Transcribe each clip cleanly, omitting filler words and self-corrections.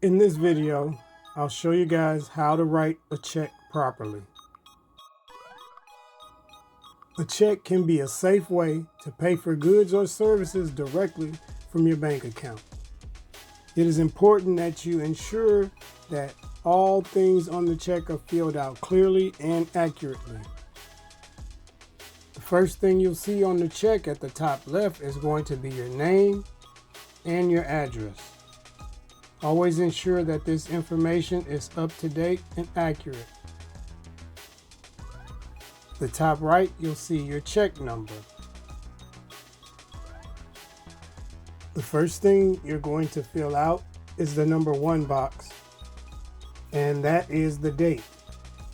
In this video, I'll show you guys how to write a check properly. A check can be a safe way to pay for goods or services directly from your bank account. It is important that you ensure that all things on the check are filled out clearly and accurately. The first thing you'll see on the check at the top left is going to be your name and your address. Always ensure that this information is up to date and accurate. The top right, you'll see your check number. The first thing you're going to fill out is the number 1 box, and that is the date.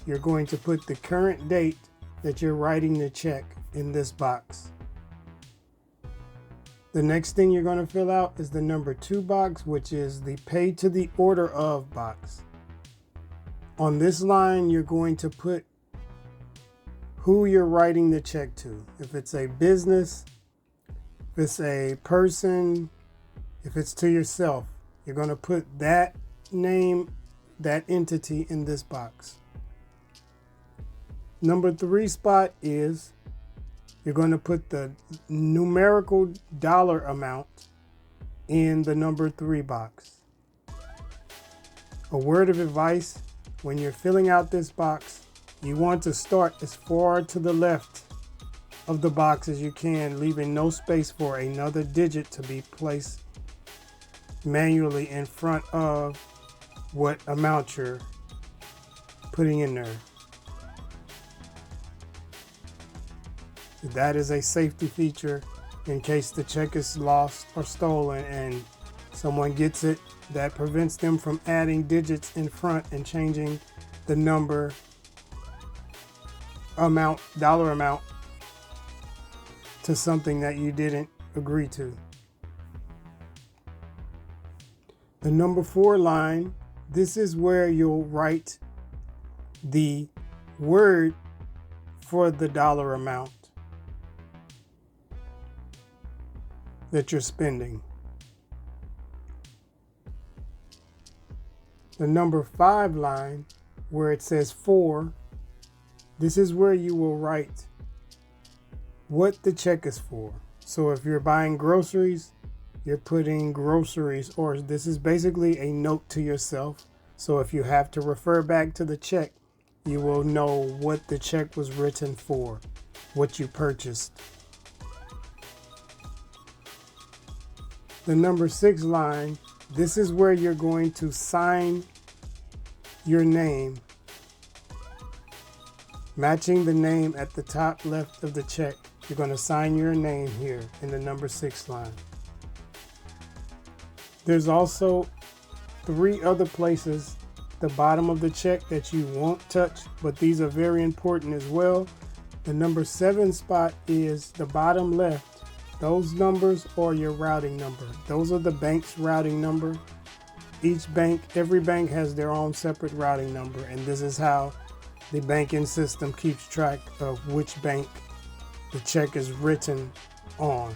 You're going to put the current date that you're writing the check in this box. The next thing you're going to fill out is the number 2 box, which is the pay to the order of box. On this line, you're going to put who you're writing the check to. If it's a business, if it's a person, if it's to yourself, you're going to put that name, that entity in this box. Number 3 spot is you're going to put the numerical dollar amount in the number 3 box. A word of advice: when you're filling out this box, you want to start as far to the left of the box as you can, leaving no space for another digit to be placed manually in front of what amount you're putting in there. That is a safety feature in case the check is lost or stolen and someone gets it. That prevents them from adding digits in front and changing the number amount, dollar amount, to something that you didn't agree to. The number 4 line, this is where you'll write the word for the dollar amount that you're spending. The number 5 line, where it says 4, this is where you will write what the check is for. So if you're buying groceries, you're putting groceries, or this is basically a note to yourself. So if you have to refer back to the check, you will know what the check was written for, what you purchased. The number 6 line, this is where you're going to sign your name, matching the name at the top left of the check. You're going to sign your name here in the number 6 line. There's also 3 other places at the bottom of the check that you won't touch, but these are very important as well. The number 7 spot is the bottom left. Those numbers are your routing number. Those are the bank's routing number. Each bank, every bank has their own separate routing number, and this is how the banking system keeps track of which bank the check is written on.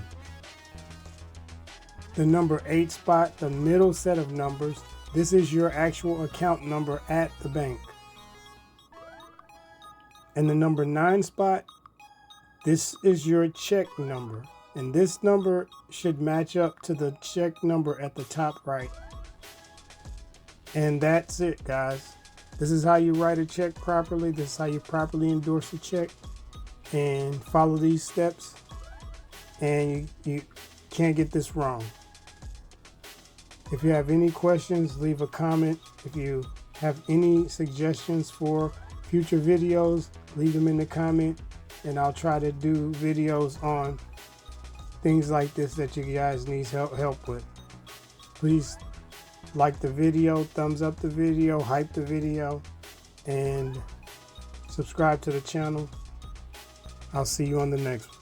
The number 8 spot, the middle set of numbers, this is your actual account number at the bank. And the number 9 spot, this is your check number. And this number should match up to the check number at the top right. And that's it, guys. This is how you write a check properly. This is how you properly endorse a check. And follow these steps, and you can't get this wrong. If you have any questions, leave a comment. If you have any suggestions for future videos, leave them in the comment, and I'll try to do videos on things like this that you guys need help with. Please like the video, thumbs up the video, hype the video, and subscribe to the channel. I'll see you on the next one.